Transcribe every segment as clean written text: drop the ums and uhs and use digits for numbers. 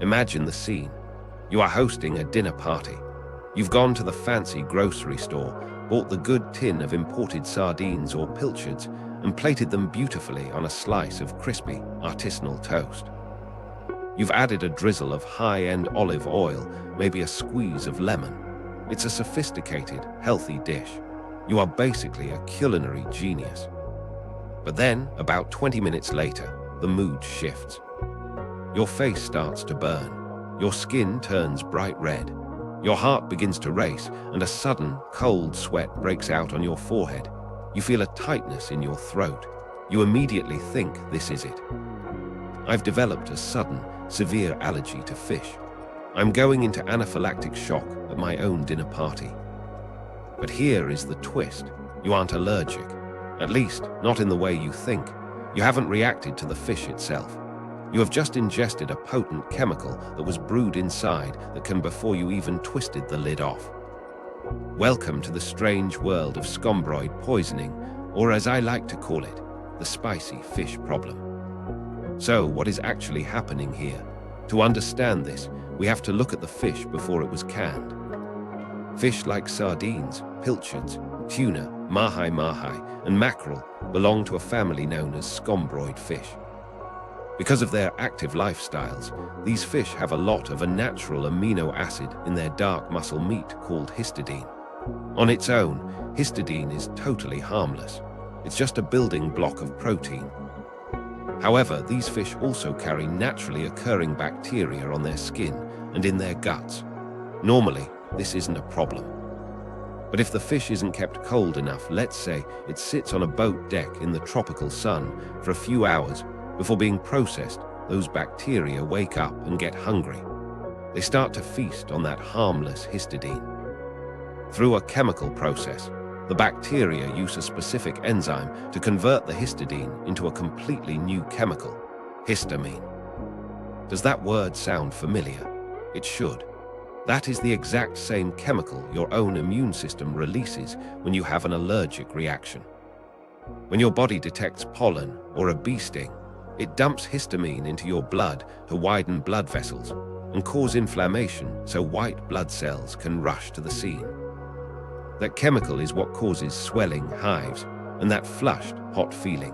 Imagine the scene. You are hosting a dinner party. You've gone to the fancy grocery store, bought the good tin of imported sardines or pilchards, and plated them beautifully on a slice of crispy, artisanal toast. You've added a drizzle of high-end olive oil, maybe a squeeze of lemon. It's a sophisticated, healthy dish. You are basically a culinary genius. But then, about 20 minutes later, the mood shifts. Your face starts to burn. Your skin turns bright red. Your heart begins to race, and a sudden, cold sweat breaks out on your forehead. You feel a tightness in your throat. You immediately think this is it. I've developed a sudden, severe allergy to fish. I'm going into anaphylactic shock at my own dinner party. But here is the twist. You aren't allergic. At least, not in the way you think. You haven't reacted to the fish itself. You have just ingested a potent chemical that was brewed inside that can before you even twisted the lid off. Welcome to the strange world of scombroid poisoning, or as I like to call it, the spicy fish problem. So, what is actually happening here? To understand this, we have to look at the fish before it was canned. Fish like sardines, pilchards, tuna, mahi-mahi, and mackerel belong to a family known as scombroid fish. Because of their active lifestyles, these fish have a lot of a natural amino acid in their dark muscle meat called histidine. On its own, histidine is totally harmless. It's just a building block of protein. However, these fish also carry naturally occurring bacteria on their skin and in their guts. Normally, this isn't a problem. But if the fish isn't kept cold enough, let's say it sits on a boat deck in the tropical sun for a few hours before being processed, those bacteria wake up and get hungry. They start to feast on that harmless histidine. Through a chemical process, the bacteria use a specific enzyme to convert the histidine into a completely new chemical, histamine. Does that word sound familiar? It should. That is the exact same chemical your own immune system releases when you have an allergic reaction. When your body detects pollen or a bee sting, it dumps histamine into your blood to widen blood vessels and cause inflammation so white blood cells can rush to the scene. That chemical is what causes swelling, hives, and that flushed, hot feeling.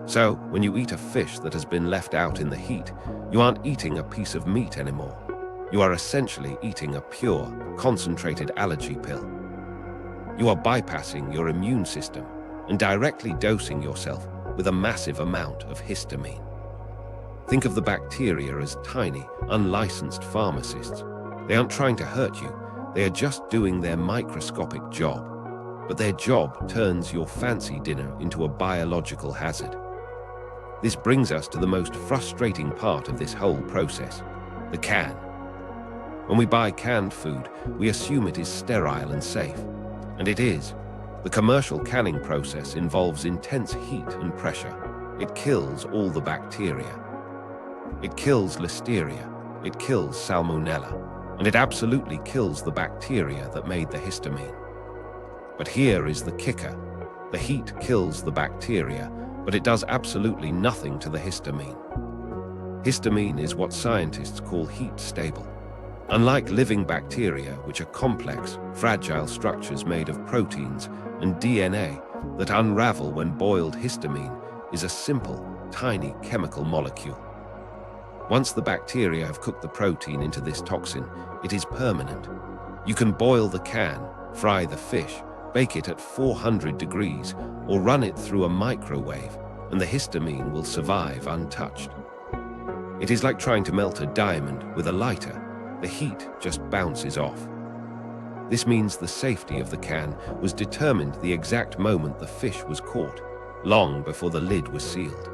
So, when you eat a fish that has been left out in the heat, you aren't eating a piece of meat anymore. You are essentially eating a pure, concentrated allergy pill. You are bypassing your immune system and directly dosing yourself with a massive amount of histamine. Think of the bacteria as tiny, unlicensed pharmacists. They aren't trying to hurt you, they are just doing their microscopic job. But their job turns your fancy dinner into a biological hazard. This brings us to the most frustrating part of this whole process, the can. When we buy canned food, we assume it is sterile and safe. And it is. The commercial canning process involves intense heat and pressure. It kills all the bacteria. It kills listeria, it kills salmonella, and it absolutely kills the bacteria that made the histamine. But here is the kicker. The heat kills the bacteria, but it does absolutely nothing to the histamine. Histamine is what scientists call heat stable. Unlike living bacteria, which are complex, fragile structures made of proteins and DNA that unravel when boiled, histamine is a simple, tiny chemical molecule. Once the bacteria have cooked the protein into this toxin, it is permanent. You can boil the can, fry the fish, bake it at 400 degrees, or run it through a microwave, and the histamine will survive untouched. It is like trying to melt a diamond with a lighter. The heat just bounces off. This means the safety of the can was determined the exact moment the fish was caught, long before the lid was sealed.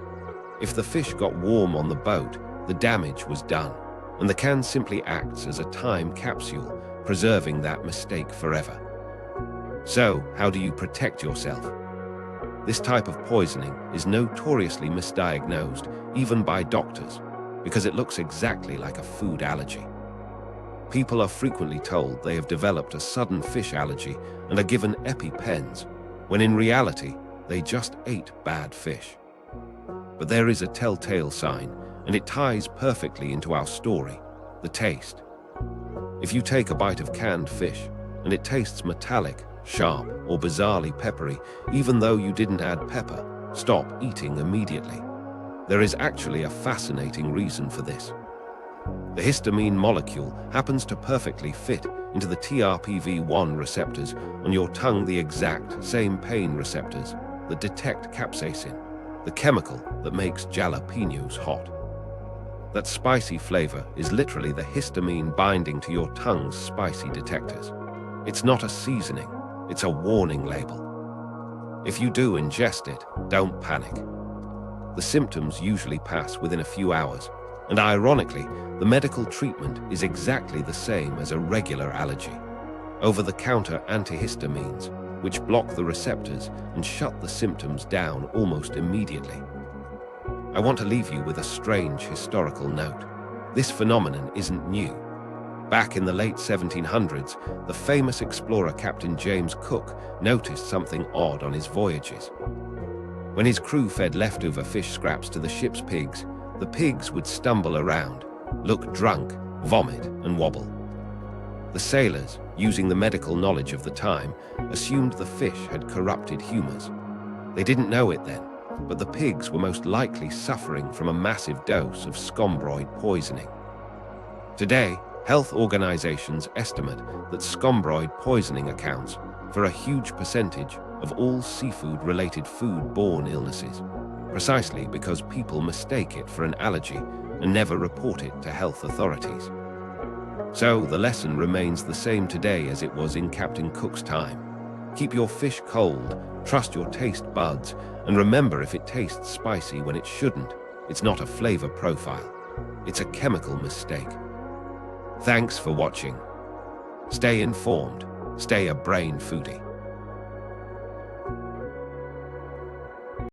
If the fish got warm on the boat, the damage was done, and the can simply acts as a time capsule, preserving that mistake forever. So, how do you protect yourself? This type of poisoning is notoriously misdiagnosed, even by doctors, because it looks exactly like a food allergy. People are frequently told they have developed a sudden fish allergy and are given EpiPens, when in reality, they just ate bad fish. But there is a telltale sign, and it ties perfectly into our story, the taste. If you take a bite of canned fish and it tastes metallic, sharp, or bizarrely peppery, even though you didn't add pepper, stop eating immediately. There is actually a fascinating reason for this. The histamine molecule happens to perfectly fit into the TRPV1 receptors on your tongue, the exact same pain receptors that detect capsaicin, the chemical that makes jalapenos hot. That spicy flavor is literally the histamine binding to your tongue's spicy detectors. It's not a seasoning, it's a warning label. If you do ingest it, don't panic. The symptoms usually pass within a few hours, and ironically, the medical treatment is exactly the same as a regular allergy. Over-the-counter antihistamines, which block the receptors and shut the symptoms down almost immediately. I want to leave you with a strange historical note. This phenomenon isn't new. Back in the late 1700s, the famous explorer Captain James Cook noticed something odd on his voyages. When his crew fed leftover fish scraps to the ship's pigs, the pigs would stumble around, look drunk, vomit, and wobble. The sailors, using the medical knowledge of the time, assumed the fish had corrupted humors. They didn't know it then, but the pigs were most likely suffering from a massive dose of scombroid poisoning. Today, health organizations estimate that scombroid poisoning accounts for a huge percentage of all seafood-related food-borne illnesses, precisely because people mistake it for an allergy and never report it to health authorities. So the lesson remains the same today as it was in Captain Cook's time. Keep your fish cold, trust your taste buds, and remember, if it tastes spicy when it shouldn't, it's not a flavor profile. It's a chemical mistake. Thanks for watching. Stay informed, stay a brain foodie.